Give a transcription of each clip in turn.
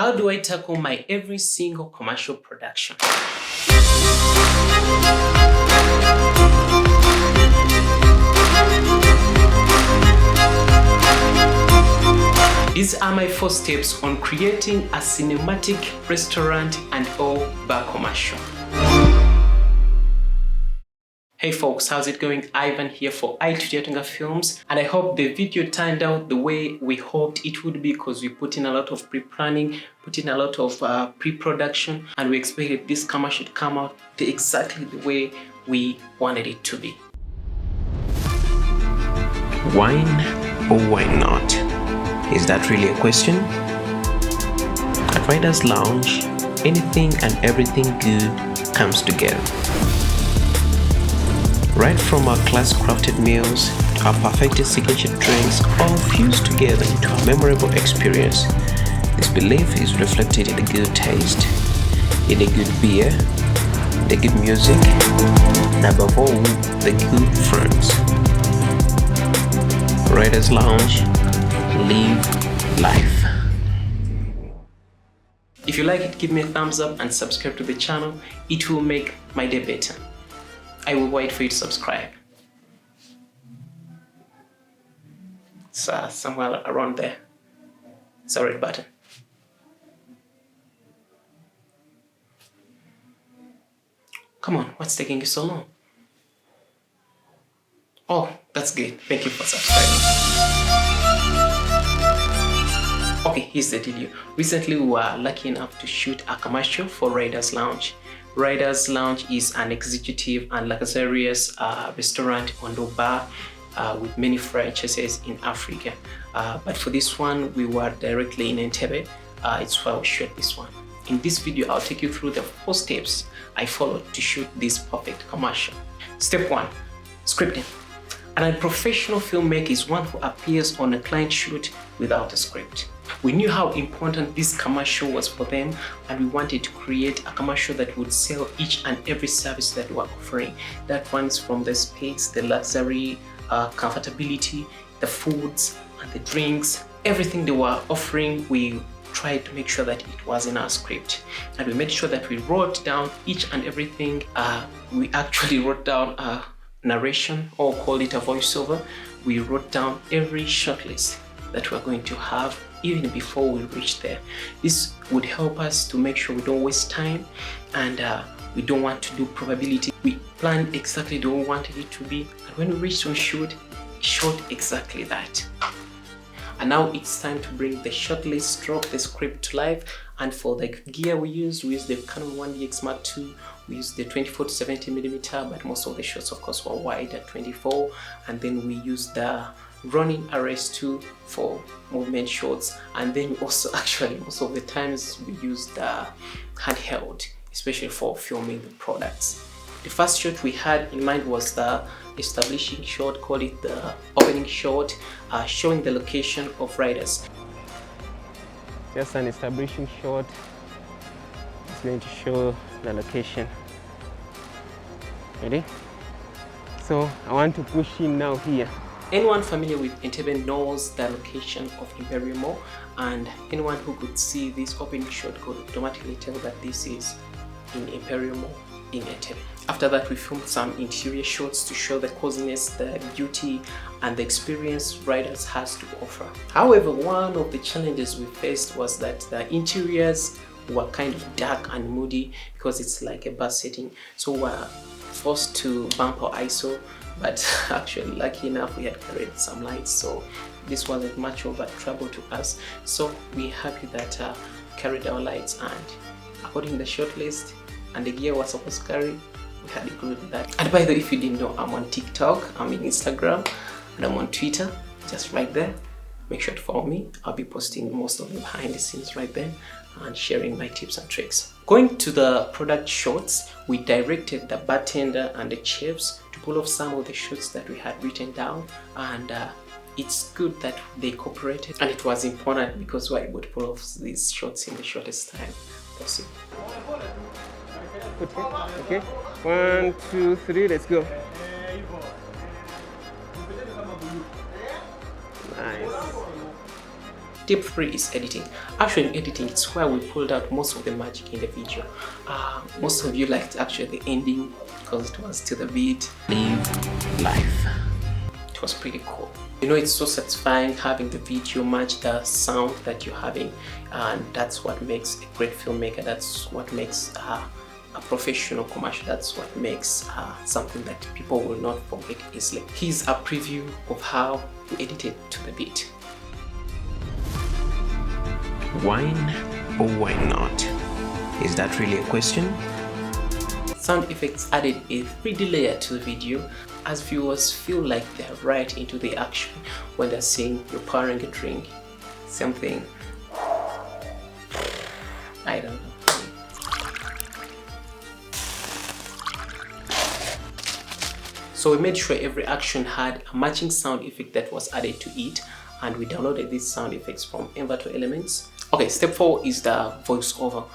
How do I tackle my every single commercial production? These are my 4 steps on creating a cinematic restaurant and or bar commercial. Hey folks, how's it going? Ivan here for Turyatunga Films, and I hope the video turned out the way we hoped it would be, because we put in a lot of pre-planning, put in a lot of pre-production, and we expected this commercial to come out exactly the way we wanted it to be. Wine or why not? Is that really a question? At Riders Lounge, anything and everything good comes together. Right from our class-crafted meals to our perfected signature drinks, all fused together into a memorable experience. This belief is reflected in the good taste, in the good beer, the good music, and above all, the good friends. Riders Lounge, live life. If you like it, give me a thumbs up and subscribe to the channel. It will make my day better. I will wait for you to subscribe. It's somewhere around there. It's a red button. Come on, what's taking you so long? Oh, that's good. Thank you for subscribing. Okay, here's the deal. Recently, we were lucky enough to shoot a commercial for Riders Lounge. Riders Lounge is an executive and luxurious restaurant and bar with many franchises in Africa. But for this one, we were directly in Entebbe. It's why we shot this one. In this video, I'll take you through the 4 steps I followed to shoot this perfect commercial. Step 1, scripting. An unprofessional filmmaker is one who appears on a client shoot without a script. We knew how important this commercial was for them, and we wanted to create a commercial that would sell each and every service that we were offering. That runs from the space, the luxury, comfortability, the foods and the drinks, everything they were offering. We tried to make sure that it was in our script, and we made sure that we wrote down each and everything. We actually wrote down a narration, or call it a voiceover. We wrote down every shortlist that we're going to have even before we reach there. This would help us to make sure we don't waste time, and we don't want to do probability. We planned exactly the way we wanted it to be, and when we reached on shoot, it shot exactly that. And now it's time to bring the shortlist, stroke the script to life. And for the gear we used the Canon 1DX Mark II. We used the 24 to 70mm, but most of the shots, of course, were wide at 24. And then we used the Ronin RS2 for movement shots. And then also, actually, most of the times we used the handheld, especially for filming the products. The first shot we had in mind was the establishing shot, call it the opening shot, showing the location of Riders. Just an establishing shot. It's going to show the location. Ready? So I want to push in now here. Anyone familiar with Entebbe knows the location of Imperial Mall, and anyone who could see this opening shot could automatically tell that this is in Imperial Mall in Entebbe. After that, we filmed some interior shots to show the coziness, the beauty, and the experience Riders has to offer. However, one of the challenges we faced was that the interiors were kind of dark and moody, because it's like a bar setting. So we're forced to bump our ISO, but actually, lucky enough, we had carried some lights, so this wasn't much of a trouble to us. So we're happy that we carried our lights, and according to the shot list and the gear we're supposed to carry, we had included that. And by the way, if you didn't know, I'm on TikTok, I'm on Instagram, and I'm on Twitter, just right there. Make sure to follow me. I'll be posting most of the behind the scenes right there and sharing my tips and tricks. Going to the product shots, we directed the bartender and the chefs to pull off some of the shots that we had written down, and it's good that they cooperated, and it was important because we were able to pull off these shots in the shortest time possible. Okay, 1, 2, 3, let's go. Nice. Tip 3 is editing. Actually, in editing, it's where we pulled out most of the magic in the video. Most of you liked actually the ending because it was to the beat. Live life. It was pretty cool. You know, it's so satisfying having the video match the sound that you're having, and that's what makes a great filmmaker. That's what makes a professional commercial. That's what makes something that people will not forget easily. Here's a preview of how we edited to the beat. Wine or why not? Is that really a question? Sound effects added a 3D layer to the video as viewers feel like they're right into the action when they're seeing you pouring a drink. Something, I don't know. So we made sure every action had a matching sound effect that was added to it, and we downloaded these sound effects from Envato Elements. Okay, step 4 is the voiceover.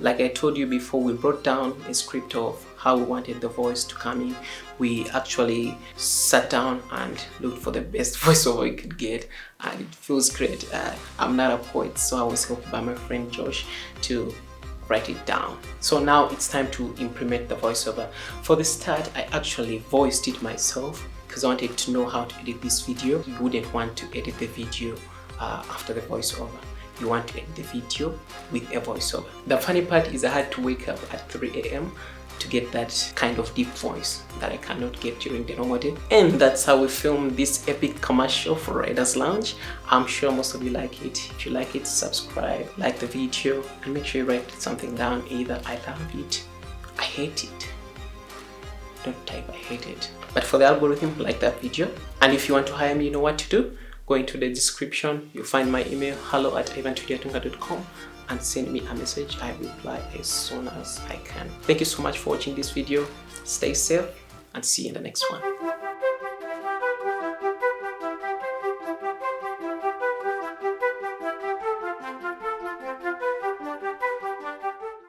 Like I told you before, we wrote down a script of how we wanted the voice to come in. We actually sat down and looked for the best voiceover we could get, and it feels great. I'm not a poet, so I was helped by my friend Josh to write it down. So now it's time to implement the voiceover. For the start, I actually voiced it myself because I wanted to know how to edit this video. You wouldn't want to edit the video after the voiceover. You want to edit the video with a voiceover. The funny part is I had to wake up at 3 a.m. to get that kind of deep voice that I cannot get during the normal day. And that's how we filmed this epic commercial for Riders Lounge. I'm sure most of you like it. If you like it, subscribe, like the video, and make sure you write something down. Either I love it, I hate it. Don't type I hate it. But for the algorithm, like that video. And if you want to hire me, you know what to do. Go into the description, you'll find my email, hello@turyatunga.com, and send me a message. I reply as soon as I can. Thank you so much for watching this video. Stay safe and see you in the next one.